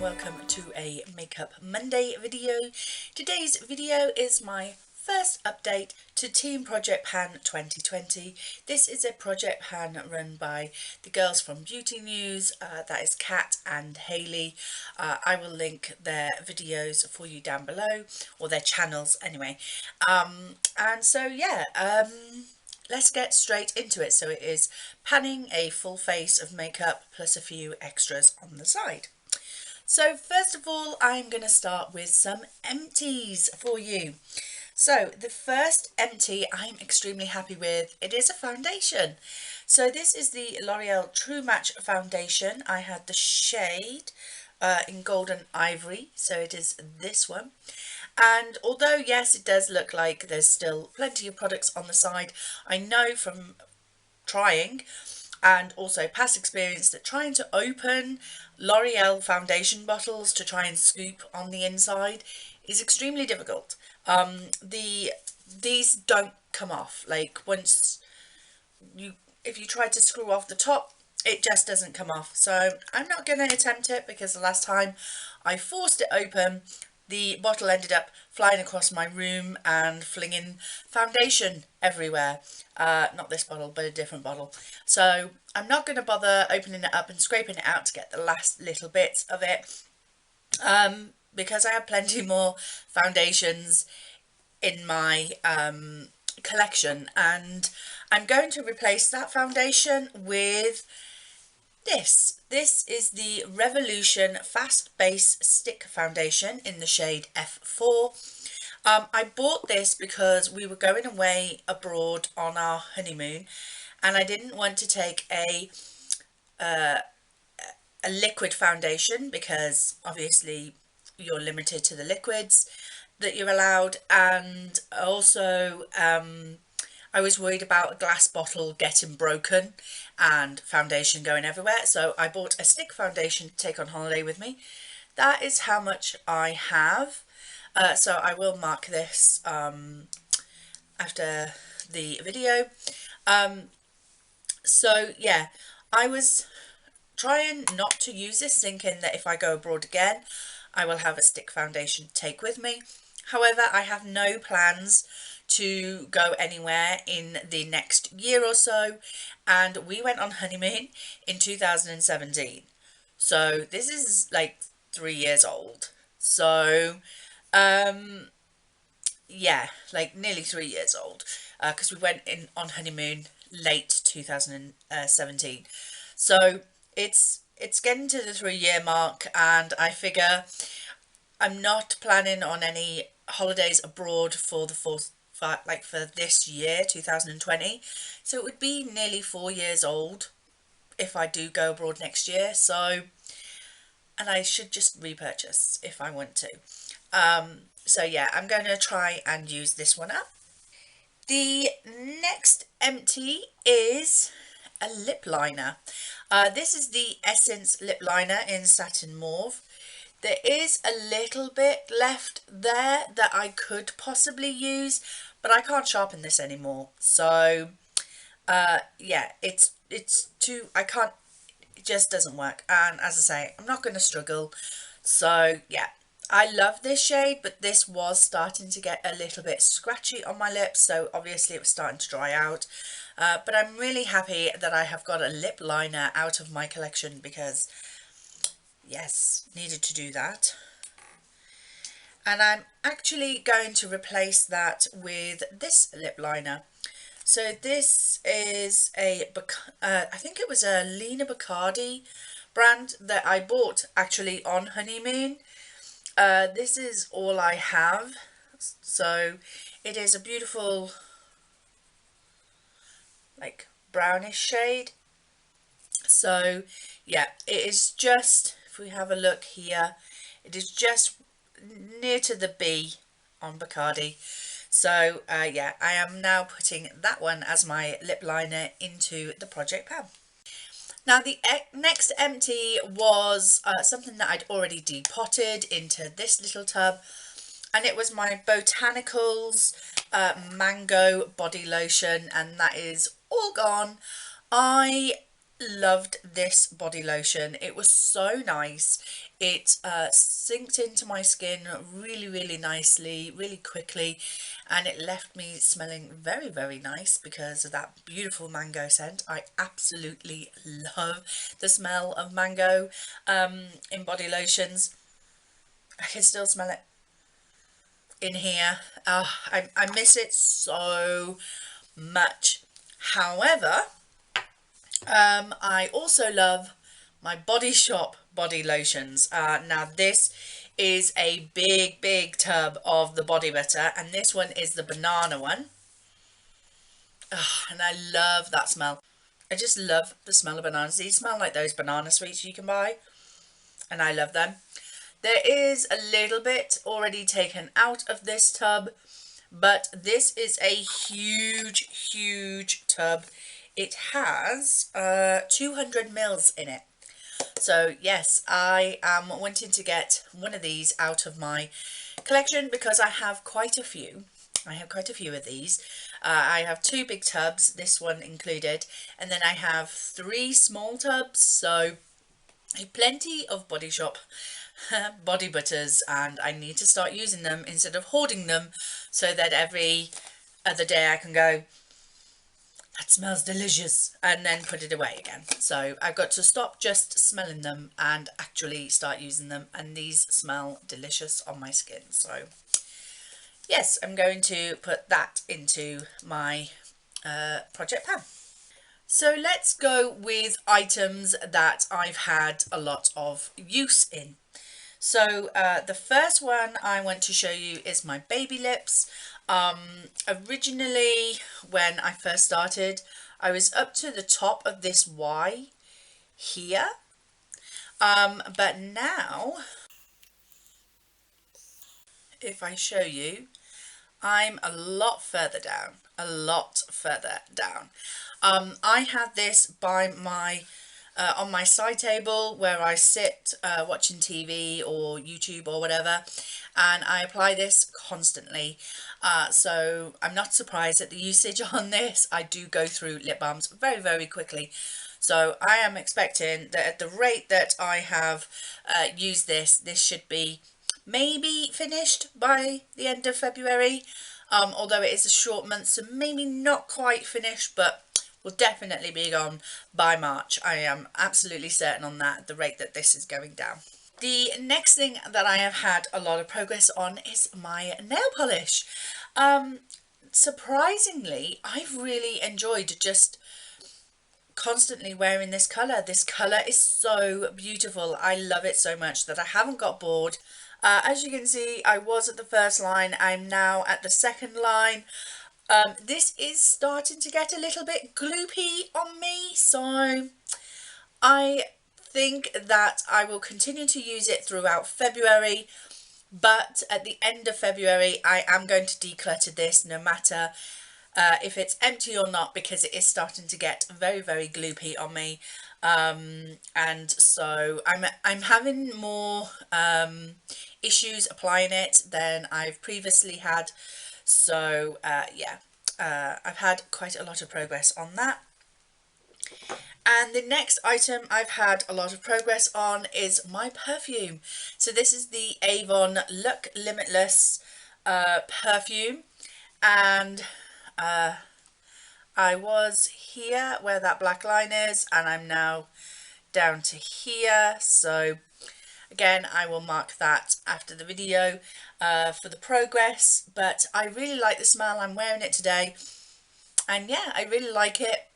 welcome to a Makeup Monday video. Today's video is my first update to Team Project Pan 2020. This is a project pan run by the girls from Beauty News, that is Kat and Hailey. I will link their videos for you down below, or their channels anyway. And so yeah, let's get straight into it. So it is panning a full face of makeup plus a few extras on the side. So first of all, I'm going to start with some empties for you. So the first empty I'm extremely happy with. It is a foundation. So this is the L'Oreal True Match foundation. I had the shade in Golden Ivory, so it is this one. And although yes, it does look like there's still plenty of products on the side, I know from trying and also past experience that trying to open L'Oreal foundation bottles to try and scoop on the inside is extremely difficult. These don't come off. Like if you try to screw off the top, it just doesn't come off. So I'm not going to attempt it because the last time I forced it open, the bottle ended up flying across my room and flinging foundation everywhere. Not this bottle, but a different bottle. So I'm not going to bother opening it up and scraping it out to get the last little bits of it. Because I have plenty more foundations in my collection, and I'm going to replace that foundation with this. This is the Revolution Fast Base Stick Foundation in the shade F4. I bought this because we were going away abroad on our honeymoon and I didn't want to take a liquid foundation because obviously you're limited to the liquids that you're allowed, and also I was worried about a glass bottle getting broken and foundation going everywhere, so I bought a stick foundation to take on holiday with me. That is how much I have, so I will mark this after the video. So yeah, I was trying not to use this, thinking that if I go abroad again I will have a stick foundation to take with me. However, I have no plans to go anywhere in the next year or so, and we went on honeymoon in 2017, so this is like 3 years old. So yeah, like nearly 3 years old, because we went in on honeymoon late 2017. So it's getting to the 3 year mark, and I figure I'm not planning on any holidays abroad for for this year 2020, so it would be nearly 4 years old if I do go abroad next year. So, and I should just repurchase if I want to. So yeah, I'm going to try and use this one up. The next empty is a lip liner. This is the Essence lip liner in Satin Mauve. There is a little bit left there that I could possibly use, but I can't sharpen this anymore. So yeah, it's too, I can't, it just doesn't work. And as I say, I'm not going to struggle. So yeah, I love this shade, but this was starting to get a little bit scratchy on my lips, so obviously it was starting to dry out. But I'm really happy that I have got a lip liner out of my collection because yes, needed to do that. And I'm actually going to replace that with this lip liner. So this is a, I think it was a Lena Bacardi brand that I bought actually on honeymoon. This is all I have. So it is a beautiful like brownish shade. So yeah, it is just, if we have a look here, it is just near to the B on Bacardi. So yeah, I am now putting that one as my lip liner into the project pan. Now the next empty was something that I'd already depotted into this little tub, and it was my Botanicals mango body lotion, and that is all gone. I loved this body lotion. It was so nice. It synced into my skin really, really nicely, really quickly, and it left me smelling very, very nice because of that beautiful mango scent. I absolutely love the smell of mango in body lotions. I can still smell it in here. I miss it so much. However, I also love my Body Shop body lotions. Now this is a big, big tub of the body butter, and this one is the banana one. And I love that smell. I just love the smell of bananas. These smell like those banana sweets you can buy, and I love them. There is a little bit already taken out of this tub, but this is a huge, huge tub. It has 200 mils in it. So yes, I am wanting to get one of these out of my collection because I have quite a few. I have quite a few of these. I have two big tubs, this one included, and then I have three small tubs, so plenty of Body Shop body butters, and I need to start using them instead of hoarding them, so that every other day I can go, that smells delicious, and then put it away again. So I've got to stop just smelling them and actually start using them, and these smell delicious on my skin. So yes, I'm going to put that into my project pan. So let's go with items that I've had a lot of use in. So the first one I want to show you is my baby lips. Originally, when I first started, I was up to the top of this Y here. But now, if I show you, I'm a lot further down, a lot further down. I have this by my on my side table where I sit watching TV or YouTube or whatever, and I apply this constantly. So I'm not surprised at the usage on this. I do go through lip balms very, very quickly. So I am expecting that at the rate that I have used this, this should be maybe finished by the end of February. Although it is a short month, so maybe not quite finished, but will definitely be gone by March. I am absolutely certain on that, the rate that this is going down. The next thing that I have had a lot of progress on is my nail polish. Surprisingly, I've really enjoyed just constantly wearing this colour. This colour is so beautiful. I love it so much that I haven't got bored. As you can see, I was at the first line. I'm now at the second line. This is starting to get a little bit gloopy on me, so I think that I will continue to use it throughout February, but at the end of February I am going to declutter this no matter if it's empty or not, because it is starting to get very, very gloopy on me. And so I'm having more issues applying it than I've previously had. So yeah, I've had quite a lot of progress on that. And the next item I've had a lot of progress on is my perfume. So this is the Avon Look Limitless perfume, and I was here where that black line is, and I'm now down to here. So again, I will mark that after the video for the progress, but I really like the smell. I'm wearing it today, and yeah, I really like it.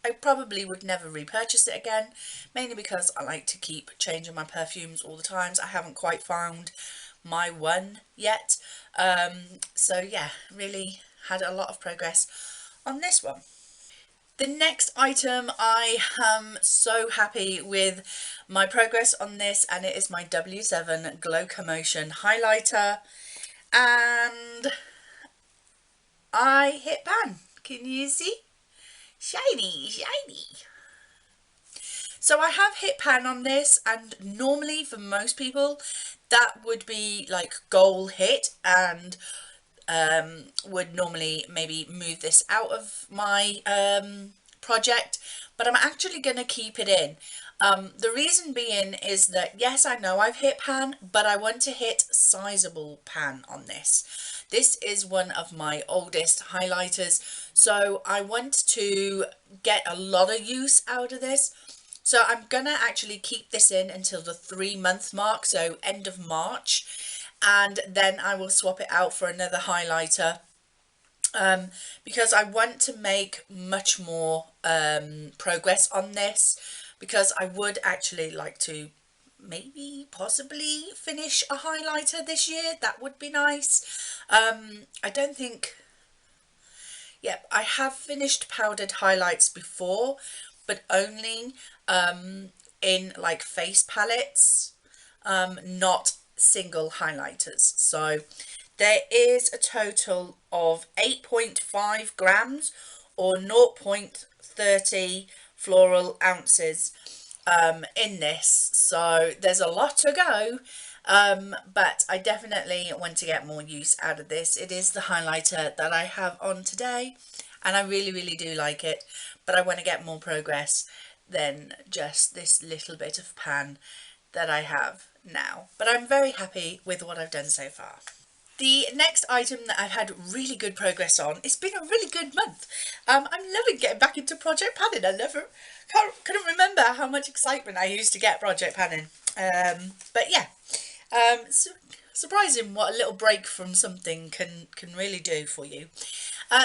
I probably would never repurchase it again, mainly because I like to keep changing my perfumes all the times. I haven't quite found my one yet. So yeah, really had a lot of progress on this one. The next item, I am so happy with my progress on this, and it is my W7 Glow Commotion highlighter, and I hit pan. Can you see? Shiny, shiny. So I have hit pan on this, and normally for most people that would be like goal hit, and would normally maybe move this out of my project, but I'm actually going to keep it in. The reason being is that, yes, I know I've hit pan, but I want to hit sizable pan on this. This is one of my oldest highlighters, so I want to get a lot of use out of this. So I'm gonna actually keep this in until the 3-month mark, so end of March, and then I will swap it out for another highlighter, because I want to make much more progress on this, because I would actually like to maybe possibly finish a highlighter this year. That would be nice. I don't think, yeah, I have finished powdered highlights before, but only in like face palettes, not single highlighters. So there is a total of 8.5 grams or 0.30 floral ounces in this, so there's a lot to go, but I definitely want to get more use out of this. It is the highlighter that I have on today, and I really do like it, but I want to get more progress than just this little bit of pan that I have now. But I'm very happy with what I've done so far. The next item that I've had really good progress on, it's been a really good month. I'm loving getting back into project panning. Couldn't remember how much excitement I used to get project panning. But yeah, surprising what a little break from something can really do for you.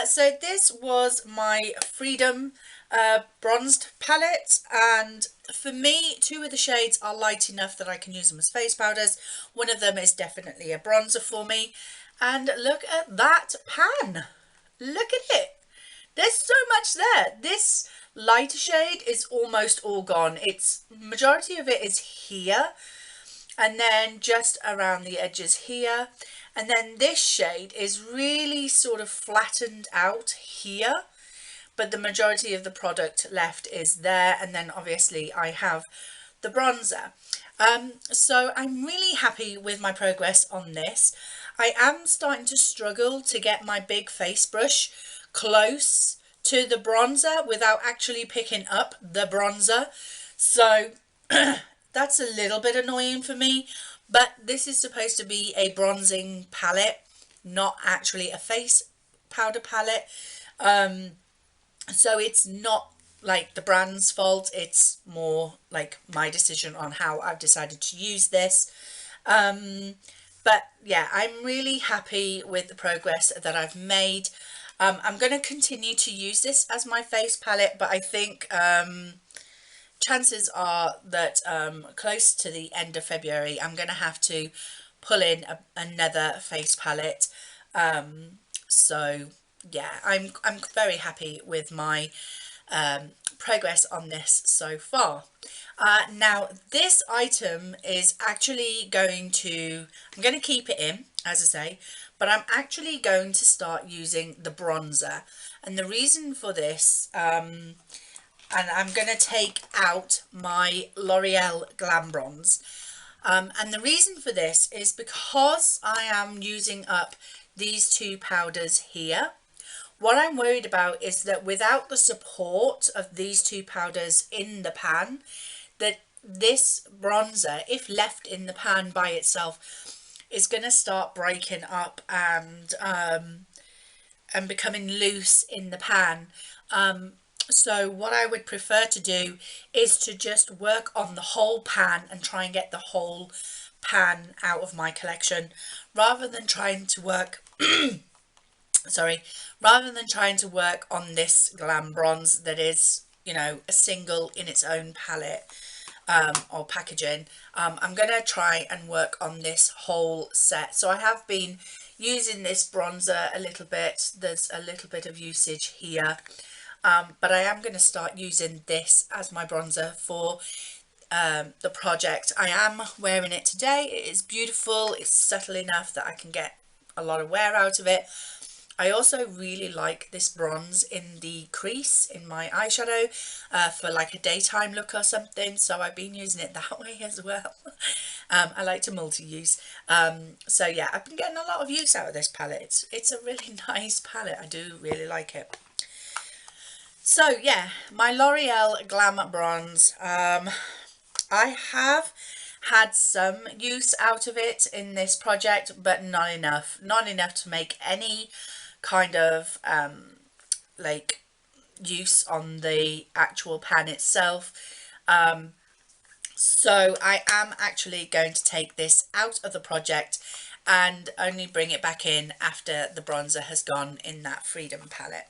So this was my Freedom bronzed palette, and for me 2 of the shades are light enough that I can use them as face powders. One of them is definitely a bronzer for me, and look at that pan, look at it, there's so much there. This lighter shade is almost all gone. It's majority of it is here, and then just around the edges here, and then this shade is really sort of flattened out here, but the majority of the product left is there, and then obviously I have the bronzer. So I'm really happy with my progress on this. I am starting to struggle to get my big face brush close to the bronzer without actually picking up the bronzer, so that's a little bit annoying for me, but this is supposed to be a bronzing palette, not actually a face powder palette. So it's not like the brand's fault, it's more like my decision on how I've decided to use this. But yeah, I'm really happy with the progress that I've made. I'm going to continue to use this as my face palette, but I think chances are that close to the end of February I'm going to have to pull in another face palette. So yeah, I'm very happy with my progress on this so far. Now this item is actually I'm going to keep it in, as I say, but I'm actually going to start using the bronzer, and the reason for this, and I'm going to take out my L'Oreal Glam Bronze, and the reason for this is because I am using up these 2 powders here. What I'm worried about is that without the support of these 2 powders in the pan, that this bronzer, if left in the pan by itself, is going to start breaking up and becoming loose in the pan. So what I would prefer to do is to just work on the whole pan and try and get the whole pan out of my collection, rather than trying to work rather than trying to work on this Glam Bronze that is, you know, a single in its own palette or packaging. I'm going to try and work on this whole set. So I have been using this bronzer a little bit. There's a little bit of usage here, but I am going to start using this as my bronzer for the project. I am wearing it today. It is beautiful. It's subtle enough that I can get a lot of wear out of it. I also really like this bronze in the crease in my eyeshadow for like a daytime look or something, so I've been using it that way as well. I like to multi-use. So yeah, I've been getting a lot of use out of this palette. It's a really nice palette. I do really like it. So yeah, my L'Oreal Glam Bronze. I have had some use out of it in this project, but not enough. Not enough to make any kind of like use on the actual pan itself. So I am actually going to take this out of the project and only bring it back in after the bronzer has gone in that Freedom palette.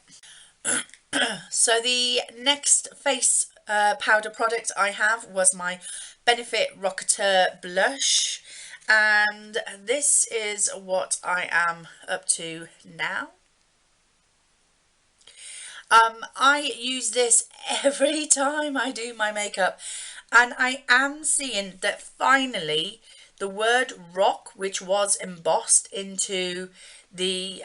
So the next face powder product I have was my Benefit Rocketeur blush, and this is what I am up to now. I use this every time I do my makeup, and I am seeing that finally the word rock, which was embossed into the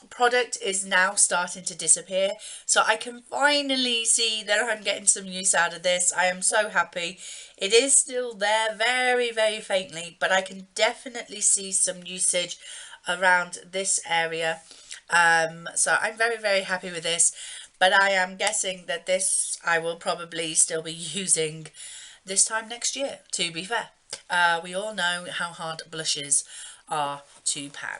product, is now starting to disappear. So I can finally see that I'm getting some use out of this. I am so happy. It is still there very, very faintly, but I can definitely see some usage around this area. So I'm very, very happy with this, but I am guessing that this I will probably still be using this time next year, to be fair. We all know how hard blushes are to pan.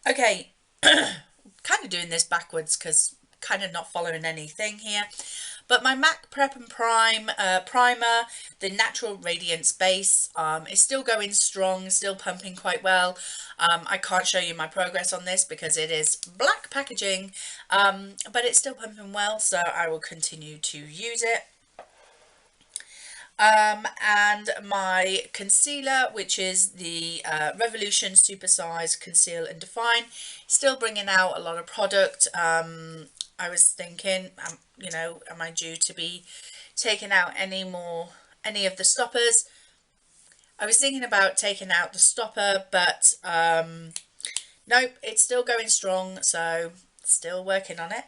Okay, kind of doing this backwards because kind of not following anything here. But my MAC Prep and Prime primer, the Natural Radiance base, is still going strong, still pumping quite well. I can't show you my progress on this because it is black packaging, but it's still pumping well, so I will continue to use it. And my concealer, which is the Revolution Supersize Conceal and Define, still bringing out a lot of product. I was thinking, you know, am I due to be taking out any of the stoppers? I was thinking about taking out the stopper, but nope, it's still going strong, so still working on it.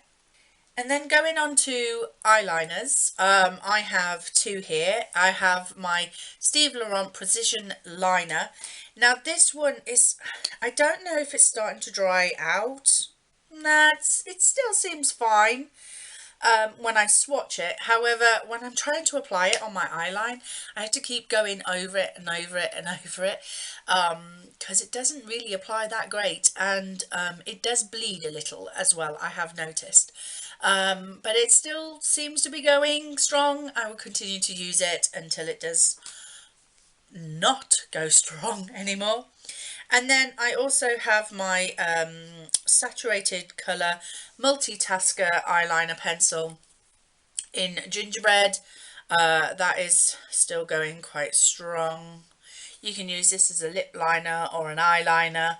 And then going on to eyeliners, I have two here. I have my Steve Laurent Precision Liner. Now this one is, I don't know if it's starting to dry out. Nah, it still seems fine when I swatch it. However, when I'm trying to apply it on my eyeline, I have to keep going over it and over it and over it because it doesn't really apply that great, and it does bleed a little as well, I have noticed. But it still seems to be going strong. I will continue to use it until it does not go strong anymore. And then I also have my saturated colour multitasker eyeliner pencil in gingerbread. That is still going quite strong. You can use this as a lip liner or an eyeliner.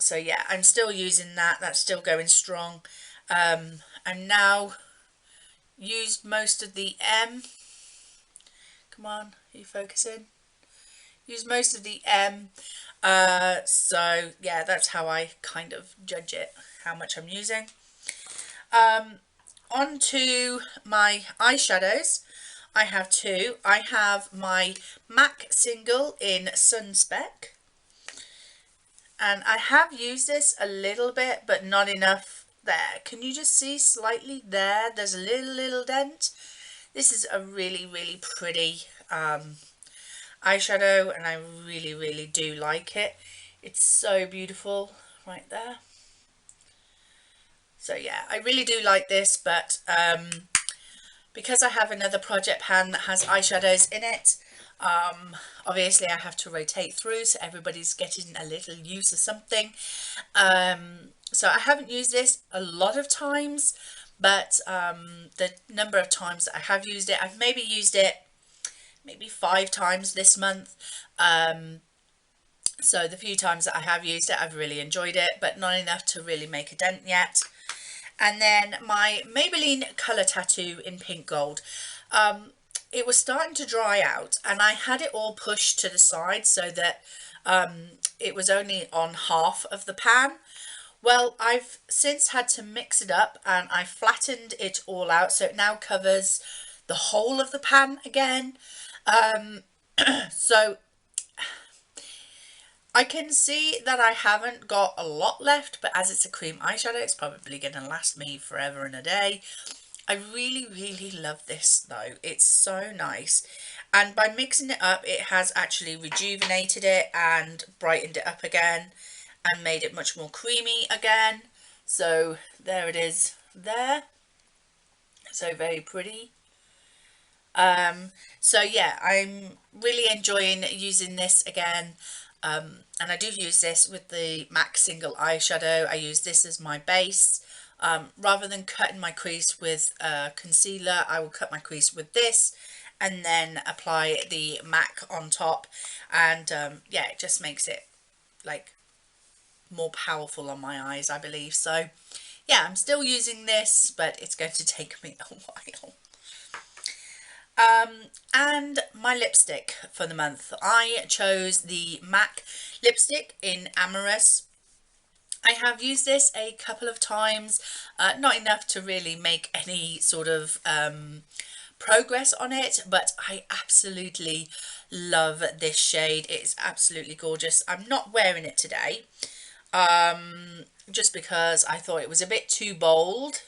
So yeah, I'm still using that. That's still going strong. I'm now used most of the M. Come on, are you focusing? Use most of the M. So yeah, that's how I kind of judge it, how much I'm using. On to my eyeshadows. I have two. I have my MAC Single in Sunspec. And I have used this a little bit, but not enough there. Can you just see slightly there? There's a little dent. This is a really, really pretty eyeshadow, and I really do like it. It's so beautiful right there. So yeah, I really do like this, but because I have another project pan that has eyeshadows in it, obviously I have to rotate through so everybody's getting a little use of something. So I haven't used this a lot of times, but the number of times that I have used it, I've maybe used it maybe 5 times this month. So the few times that I have used it, I've really enjoyed it, but not enough to really make a dent yet. And then my Maybelline Colour Tattoo in Pink Gold. It was starting to dry out, and I had it all pushed to the side so that it was only on half of the pan. Well, I've since had to mix it up, and I flattened it all out so it now covers the whole of the pan again. So I can see that I haven't got a lot left, but as it's a cream eyeshadow, it's probably going to last me forever and a day. I really, really love this though. It's so nice. And by mixing it up, it has actually rejuvenated it and brightened it up again and made it much more creamy again. So there it is there. So very pretty. So yeah, I'm really enjoying using this again. And I do use this with the MAC single eyeshadow. I use this as my base. Rather than cutting my crease with concealer, I will cut my crease with this and then apply the MAC on top. And yeah, it just makes it like more powerful on my eyes, I believe. So yeah, I'm still using this, but it's going to take me a while. And my lipstick for the month. I chose the MAC lipstick in Amorous. I have used this a couple of times, not enough to really make any sort of progress on it, but I absolutely love this shade. It's absolutely gorgeous. I'm not wearing it today, just because I thought it was a bit too bold.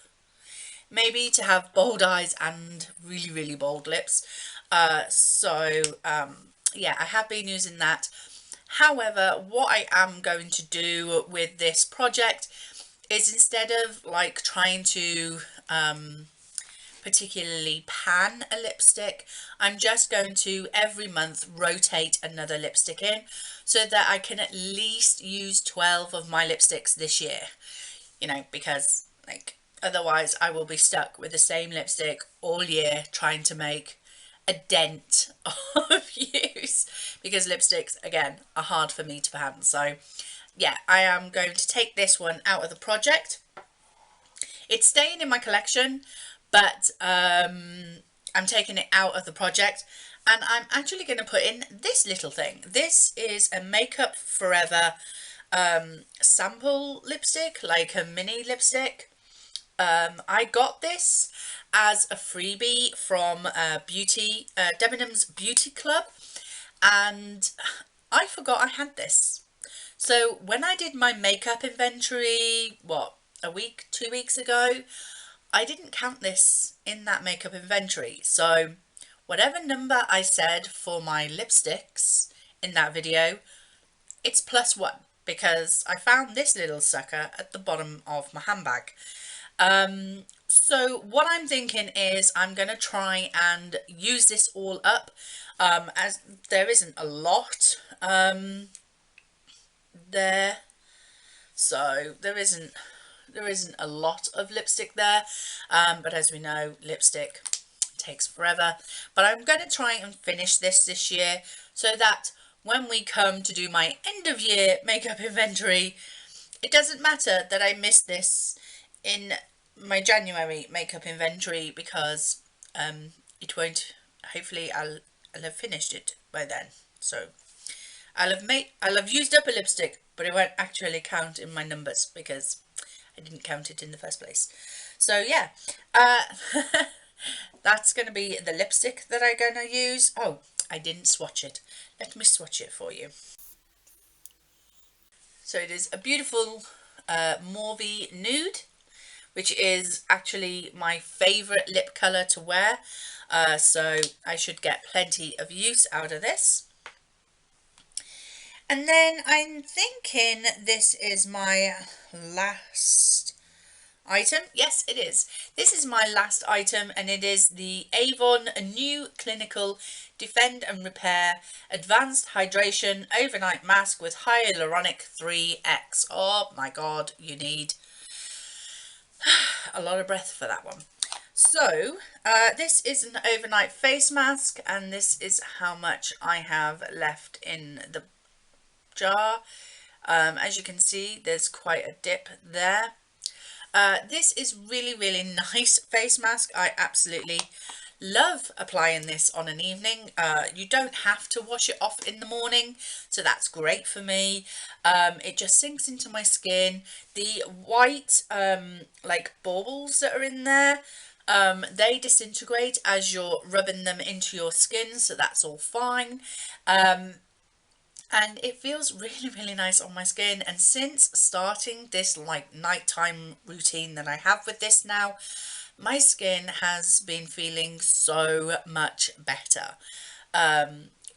Maybe to have bold eyes and really, really bold lips. Yeah, I have been using that. However, what I am going to do with this project is, instead of like trying to particularly pan a lipstick, I'm just going to every month rotate another lipstick in so that I can at least use 12 of my lipsticks this year, you know, because like otherwise I will be stuck with the same lipstick all year trying to make a dent of use, because lipsticks again are hard for me to pan. So yeah, I am going to take this one out of the project. It's staying in my collection, but I'm taking it out of the project, and I'm actually going to put in this little thing. This is a Makeup Forever sample lipstick, like a mini lipstick. I got this as a freebie from Debenhams Beauty Club, and I forgot I had this. So when I did my makeup inventory, what, a week, 2 weeks ago, I didn't count this in that makeup inventory. So whatever number I said for my lipsticks in that video, it's +1, because I found this little sucker at the bottom of my handbag. So what I'm thinking is I'm going to try and use this all up, as there isn't a lot there. So there isn't a lot of lipstick there, but as we know, lipstick takes forever. But I'm going to try and finish this year so that when we come to do my end of year makeup inventory, it doesn't matter that I missed this in my January makeup inventory, because it won't, hopefully I'll have finished it by then. So I'll have used up a lipstick, but it won't actually count in my numbers because I didn't count it in the first place. So yeah, that's going to be the lipstick that I'm going to use. Oh, I didn't swatch it. Let me swatch it for you. So it is a beautiful mauvey nude, which is actually my favourite lip colour to wear. So I should get plenty of use out of this. And then I'm thinking this is my last item. Yes, it is. This is my last item, and it is the Avon New Clinical Defend and Repair Advanced Hydration Overnight Mask with Hyaluronic 3X. Oh my god, you need a lot of breath for that one. So this is an overnight face mask, and this is how much I have left in the jar. As you can see, there's quite a dip there. This is really, really nice face mask. I absolutely love applying this on an evening. You don't have to wash it off in the morning, so that's great for me. It just sinks into my skin. The white like baubles that are in there, they disintegrate as you're rubbing them into your skin, so that's all fine. and it feels really nice on my skin. And since starting this like nighttime routine that I have with this now, my skin has been feeling so much better.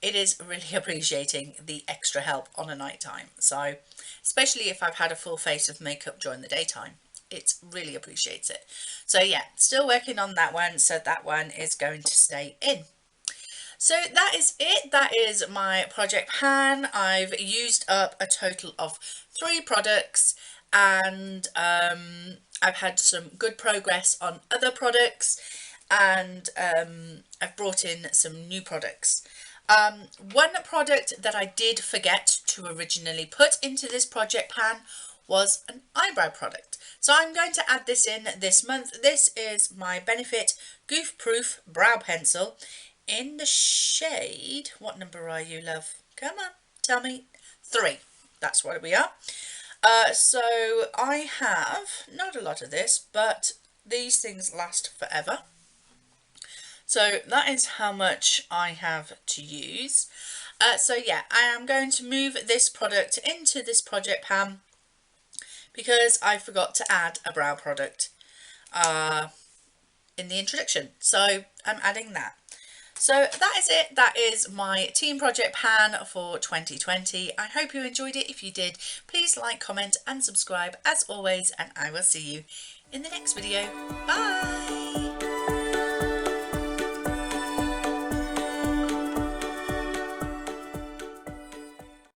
It is really appreciating the extra help on a nighttime. So especially if I've had a full face of makeup during the daytime, it really appreciates it. So yeah, still working on that one, so that one is going to stay in. So that is it. That is my project pan. I've used up a total of 3 products, and I've had some good progress on other products, and I've brought in some new products. One product that I did forget to originally put into this project pan was an eyebrow product. So I'm going to add this in this month. This is my Benefit Goof Proof Brow Pencil in the shade, what number are you, love? Come on, tell me. 3. That's what we are. So I have not a lot of this, but these things last forever. So that is how much I have to use. So yeah, I am going to move this product into this project pan because I forgot to add a brow product in the introduction. So I'm adding that. So that is it. That is my team project pan for 2020. I hope you enjoyed it. If you did, please like, comment and subscribe as always, and I will see you in the next video. Bye!